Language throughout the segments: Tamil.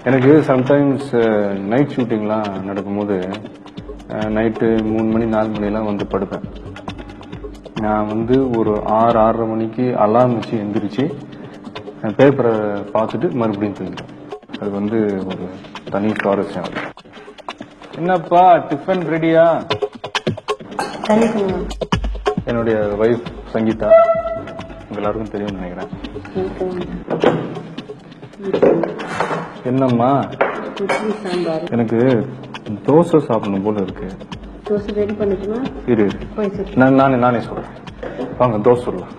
எனக்கு சம்டைம்ஸ் நைட் ஷூட்டிங்லாம் நடக்கும்போது நைட்டு 3 மணி 4 மணிலாம் வந்து படுப்பேன். நான் வந்து ஒரு 6-6:30 மணிக்கு அலார்ம் வச்சு எந்திரிச்சு பேப்பரை பார்த்துட்டு மறுபடியும் தூங்கிடுவேன். அது வந்து ஒரு தனி சுவாரஸ்யம். என்னப்பா டிஃபன் ரெடியா? என்னுடைய வைஃப் சங்கீதா, எல்லாருக்கும் தெரியும்னு நினைக்கிறேன். என்னம்மா? எனக்கு தோசை சாப்பிடணும் போல இருக்கு. தோசை ரெடி பண்ணிக்கமா? இரு நானே சொல்றேன். வாங்க தோசை சொல்லலாம்.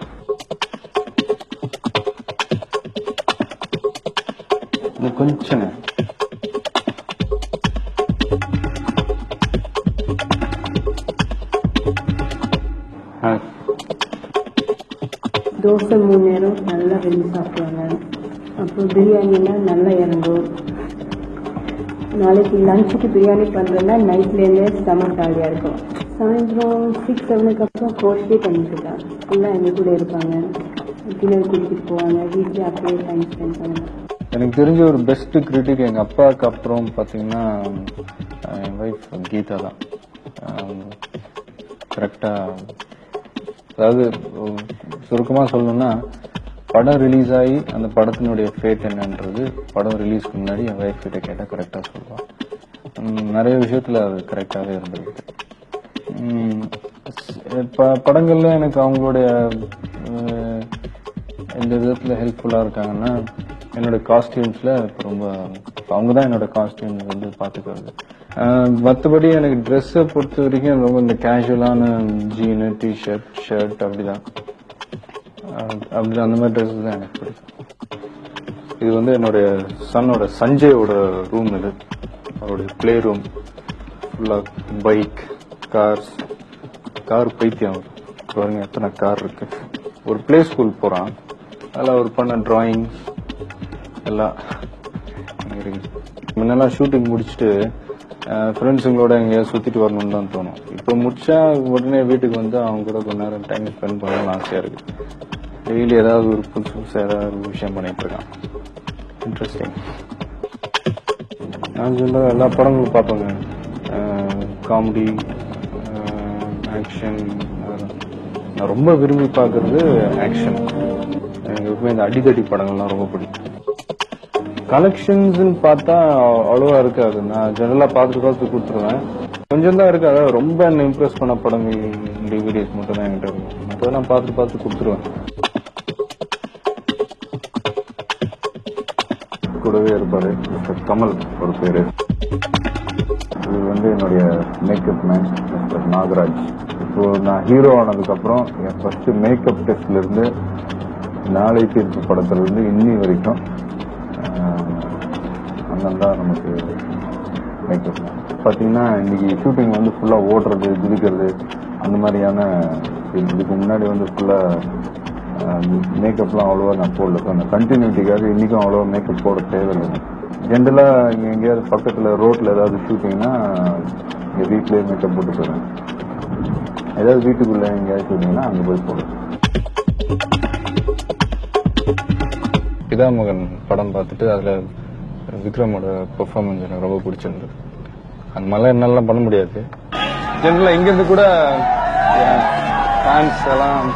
கொஞ்சம் தோசை 3 நேரம் நல்லா விரும்பி சாப்பிடுவாங்க. அப்புறம் பிரியாணினா நல்லா இறங்கும். நாளைக்கு லஞ்சுக்கு பிரியாணி பண்ணுறதுனா நைட்லேருந்தே செம ஜாலியாக இருக்கும். சாயந்தரம் 6-7 அப்புறம் கோர்ஸ்லேயே பண்ணிட்டுருக்காங்க. ஃபுல்லாக எங்கள் கூட இருப்பாங்க. டின்னர் குடிச்சிட்டு போவாங்க. வீட்டில் அப்படியே டைம் ஸ்பெண்ட் பண்ணுவாங்க. எனக்கு தெரிஞ்ச ஒரு பெஸ்ட் கிரிட்டிக் எங்கள் அப்பாவுக்கு அப்புறம் பார்த்தீங்கன்னா என் ஒய்ஃப் கீதா தான். கரெக்டாக, அதாவது சுருக்கமாக சொல்லணும்னா, படம் ரிலீஸ் ஆகி அந்த படத்தினுடைய ஃபேட் என்னன்றது படம் ரிலீஸ்க்கு முன்னாடி என் ஒய்ஃப் கிட்ட கேட்டால் கரெக்டாக சொல்லுவாள். நிறைய விஷயத்தில் அது கரெக்டாகவே இருந்திருக்கு. படங்கள்ல எனக்கு அவங்களுடைய எந்த விதத்தில் ஹெல்ப்ஃபுல்லாக இருக்காங்கன்னா, என்னோட காஸ்டியூம்ஸில் இப்போ ரொம்ப அவங்க தான் என்னோட காஸ்டியூம்ஸ் வந்து பார்த்துக்கிறது. மற்றபடி எனக்கு ட்ரெஸ்ஸை பொறுத்த வரைக்கும் ரொம்ப இந்த கேஷுவலான ஜீனு, டிஷர்ட், ஷர்ட் அப்படிதான் அந்த மாதிரி ட்ரெஸ்ஸஸ் தான் எனக்கு பிடிக்கும். இது வந்து என்னுடைய சன்னோட சஞ்சயோட ரூம். இது அவருடைய பிளே ரூம். ஃபுல்லாக பைக், கார் பைத்தியம். பாருங்க எத்தனை கார் இருக்கு. ஒரு பிளே ஸ்கூல் போகிறான், அதில் அவர் பண்ண டிராயிங்ஸ் எல்லாம் இருக்கு. முன்னெல்லாம் ஷூட்டிங் முடிச்சுட்டு ஃப்ரெண்ட்ஸுங்களோட எங்கேயாவது சுற்றிட்டு வரணும்னு தான் தோணும். இப்போ முடிச்சா உடனே வீட்டுக்கு வந்து அவங்க கூட கொஞ்ச நேரம் டைம் ஸ்பெண்ட் பண்ணணும்னு ஆசையாக இருக்குது. டெய்லி ஏதாவது ஒரு புதுசாக ஏதாவது ஒரு விஷயம் பண்ணிட்டு இருக்கான். இன்ட்ரெஸ்டிங். நான் சொல்ல எல்லா படங்களும் பார்ப்பேங்க. Comedy, action. நான் ரொம்ப விரும்பி பார்க்கறது ஆக்ஷன். எனக்கு எப்பவுமே இந்த அடிதடி படங்கள்லாம் ரொம்ப பிடிக்கும். கலெக்ஷன்ஸ்ன்னு பார்த்தா அவ்வளோவா இருக்காது. நான் ஜெனரலாக பார்த்து கொடுத்துருவேன். கொஞ்சம் தான் இருக்கு. அதாவது ரொம்ப என்ன இம்ப்ரெஸ் பண்ண படங்கள் டிவிடிஸ் மட்டும் தான் என்கிட்ட இருக்கும். மற்றதெல்லாம் பார்த்து கொடுத்துருவேன். கூடவே இருப்பாரு மிஸ்டர் கமல் ஒரு பேரு. இது வந்து என்னுடைய மேக்கப் மேன் மிஸ்டர் நாகராஜ். இப்போ நான் ஹீரோ ஆனதுக்கப்புறம் என் ஃபர்ஸ்ட் மேக்கப் டெஸ்ட்ல இருந்து நாளை தீர்ப்பு படத்துல இருந்து இன்னி வரைக்கும் அண்ணன் தான் நமக்கு மேக்கப் மேன். பார்த்தீங்கன்னா இன்னைக்கு ஷூட்டிங் வந்து ஃபுல்லாக ஓடுறது, குதிக்கிறது அந்த மாதிரியான. இதுக்கு முன்னாடி வந்து ஃபுல்லாக மேக்கப்லாம் அவ்வளோவா நான் போடல. அந்த கண்டினியூட்டிக்காக இன்றைக்கும் அவ்வளோவா மேக்கப் போட தேவையில்லை. ஜென்ரலாக இங்கே எங்கேயாவது பக்கத்தில் ரோட்டில் ஏதாவது ஷூட்டிங்னா இங்கே வீட்டிலேயே மேக்கப் போட்டு போயிடுவேன். ஏதாவது வீட்டுக்குள்ளே எங்கேயாவது ஷூட்டிங்னா அங்கே போய் போடுவேன். பிதாமகன் படம் பார்த்துட்டு அதில் விக்ரமோட பெர்ஃபார்மன்ஸ் எனக்கு ரொம்ப பிடிச்சிருந்தது. அந்த மாதிரிலாம் என்னாலாம் பண்ண முடியாது. ஜென்ரலாக இங்கேருந்து கூட ஃபேன்ஸ் எல்லாம்